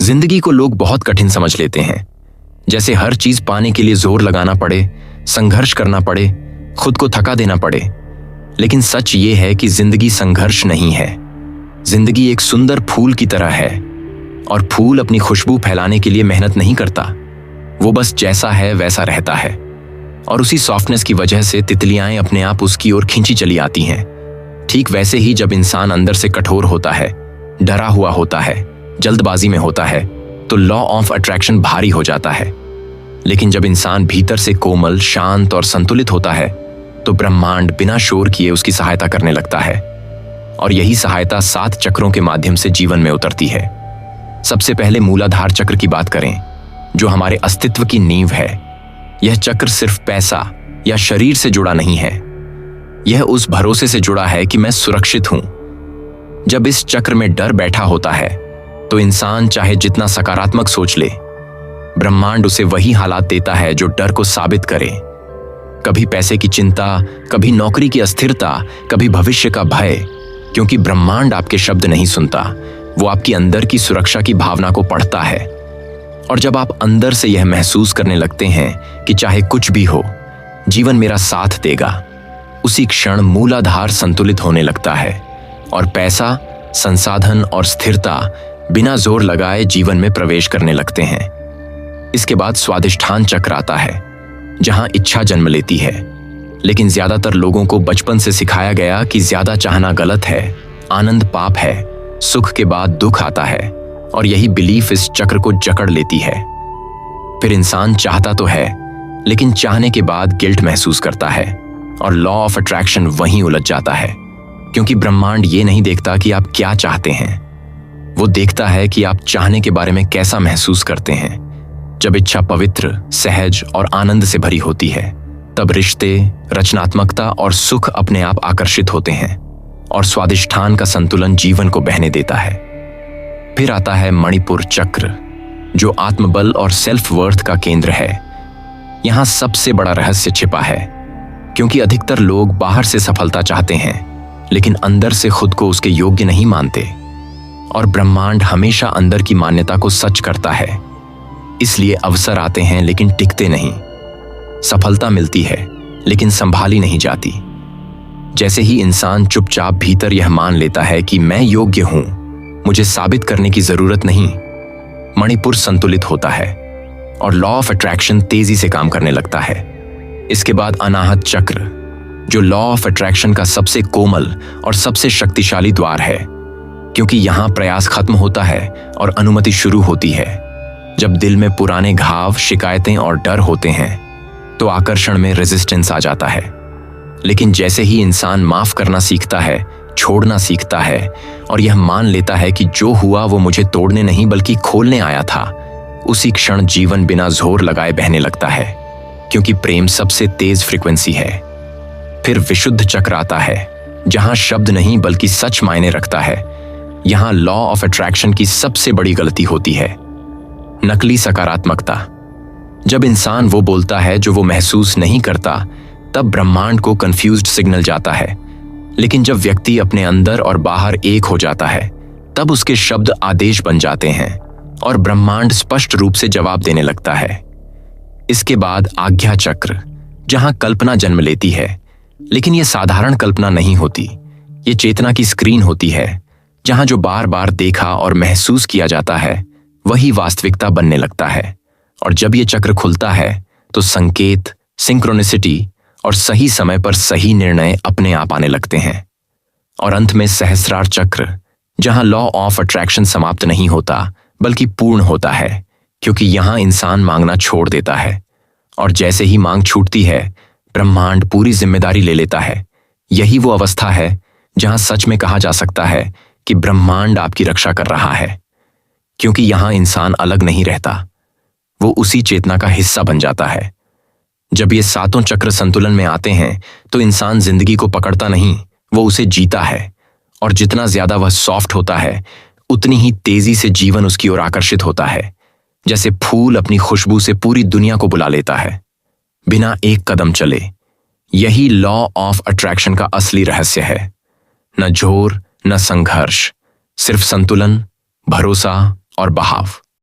जिंदगी को लोग बहुत कठिन समझ लेते हैं, जैसे हर चीज पाने के लिए जोर लगाना पड़े, संघर्ष करना पड़े, खुद को थका देना पड़े। लेकिन सच ये है कि जिंदगी संघर्ष नहीं है। जिंदगी एक सुंदर फूल की तरह है और फूल अपनी खुशबू फैलाने के लिए मेहनत नहीं करता, वो बस जैसा है वैसा रहता है। और उसी सॉफ्टनेस की वजह से तितलियां अपने आप उसकी ओर खींची चली आती हैं। ठीक वैसे ही जब इंसान अंदर से कठोर होता है, डरा हुआ होता है, जल्दबाजी में होता है, तो लॉ ऑफ अट्रैक्शन भारी हो जाता है। लेकिन जब इंसान भीतर से कोमल, शांत और संतुलित होता है, तो ब्रह्मांड बिना शोर किए उसकी सहायता करने लगता है। और यही सहायता 7 चक्रों के माध्यम से जीवन में उतरती है। सबसे पहले मूलाधार चक्र की बात करें, जो हमारे अस्तित्व की नींव है। यह चक्र सिर्फ पैसा या शरीर से जुड़ा नहीं है, यह उस भरोसे से जुड़ा है कि मैं सुरक्षित हूं। जब इस चक्र में डर बैठा होता है, तो इंसान चाहे जितना सकारात्मक सोच ले, ब्रह्मांड उसे वही हालात देता है जो डर को साबित करे। कभी पैसे की चिंता, कभी नौकरी की अस्थिरता, कभी भविष्य का भय, क्योंकि ब्रह्मांड आपके शब्द नहीं सुनता, वो आपकी अंदर की सुरक्षा की भावना को पढ़ता है। और जब आप अंदर से यह महसूस करने लगते हैं कि चाहे कुछ भी हो, जीवन मेरा साथ देगा, उसी क्षण मूलाधार संतुलित होने लगता है और पैसा, संसाधन और स्थिरता बिना जोर लगाए जीवन में प्रवेश करने लगते हैं। इसके बाद स्वादिष्ठान चक्र आता है, जहां इच्छा जन्म लेती है। लेकिन ज्यादातर लोगों को बचपन से सिखाया गया कि ज्यादा चाहना गलत है, आनंद पाप है, सुख के बाद दुख आता है, और यही बिलीफ इस चक्र को जकड़ लेती है। फिर इंसान चाहता तो है, लेकिन चाहने के बाद गिल्ट महसूस करता है और लॉ ऑफ अट्रैक्शन वहीं उलझ जाता है। क्योंकि ब्रह्मांड ये नहीं देखता कि आप क्या चाहते हैं, वो देखता है कि आप चाहने के बारे में कैसा महसूस करते हैं। जब इच्छा पवित्र, सहज और आनंद से भरी होती है, तब रिश्ते, रचनात्मकता और सुख अपने आप आकर्षित होते हैं और स्वादिष्ठान का संतुलन जीवन को बहने देता है। फिर आता है मणिपुर चक्र, जो आत्मबल और सेल्फ वर्थ का केंद्र है। यहां सबसे बड़ा रहस्य छिपा है, क्योंकि अधिकतर लोग बाहर से सफलता चाहते हैं, लेकिन अंदर से खुद को उसके योग्य नहीं मानते। और ब्रह्मांड हमेशा अंदर की मान्यता को सच करता है। इसलिए अवसर आते हैं लेकिन टिकते नहीं, सफलता मिलती है लेकिन संभाली नहीं जाती। जैसे ही इंसान चुपचाप भीतर यह मान लेता है कि मैं योग्य हूं, मुझे साबित करने की जरूरत नहीं, मणिपुर संतुलित होता है और लॉ ऑफ अट्रैक्शन तेजी से काम करने लगता है। इसके बाद अनाहत चक्र, जो लॉ ऑफ अट्रैक्शन का सबसे कोमल और सबसे शक्तिशाली द्वार है, क्योंकि यहां प्रयास खत्म होता है और अनुमति शुरू होती है। जब दिल में पुराने घाव, शिकायतें और डर होते हैं, तो आकर्षण में रेजिस्टेंस आ जाता है। लेकिन जैसे ही इंसान माफ करना सीखता है, छोड़ना सीखता है और यह मान लेता है कि जो हुआ वो मुझे तोड़ने नहीं बल्कि खोलने आया था, उसी क्षण जीवन बिना जोर लगाए बहने लगता है, क्योंकि प्रेम सबसे तेज फ्रीक्वेंसी है। फिर विशुद्ध चक्र आता है, जहां शब्द नहीं बल्कि सच मायने रखता है। यहां लॉ ऑफ अट्रैक्शन की सबसे बड़ी गलती होती है, नकली सकारात्मकता। जब इंसान वो बोलता है जो वो महसूस नहीं करता, तब ब्रह्मांड को कंफ्यूज्ड सिग्नल जाता है। लेकिन जब व्यक्ति अपने अंदर और बाहर एक हो जाता है, तब उसके शब्द आदेश बन जाते हैं और ब्रह्मांड स्पष्ट रूप से जवाब देने लगता है। इसके बाद आज्ञा चक्र, जहां कल्पना जन्म लेती है, लेकिन यह साधारण कल्पना नहीं होती, ये चेतना की स्क्रीन होती है, जहां जो बार बार देखा और महसूस किया जाता है वही वास्तविकता बनने लगता है। और जब ये चक्र खुलता है, तो संकेत, सिंक्रोनिसिटी और सही समय पर सही निर्णय अपने आप आने लगते हैं। और अंत में सहस्रार चक्र, जहां लॉ ऑफ अट्रैक्शन समाप्त नहीं होता बल्कि पूर्ण होता है, क्योंकि यहां इंसान मांगना छोड़ देता है और जैसे ही मांग छूटती है, ब्रह्मांड पूरी जिम्मेदारी ले लेता है। यही वो अवस्था है जहां सच में कहा जा सकता है कि ब्रह्मांड आपकी रक्षा कर रहा है, क्योंकि यहां इंसान अलग नहीं रहता, वो उसी चेतना का हिस्सा बन जाता है। जब ये 7 चक्र संतुलन में आते हैं, तो इंसान जिंदगी को पकड़ता नहीं, वो उसे जीता है। और जितना ज्यादा वह सॉफ्ट होता है, उतनी ही तेजी से जीवन उसकी ओर आकर्षित होता है। जैसे फूल अपनी खुशबू से पूरी दुनिया को बुला लेता है, बिना एक कदम चले। यही लॉ ऑफ अट्रैक्शन का असली रहस्य है। न जोर, न संघर्ष, सिर्फ संतुलन, भरोसा और बहाव।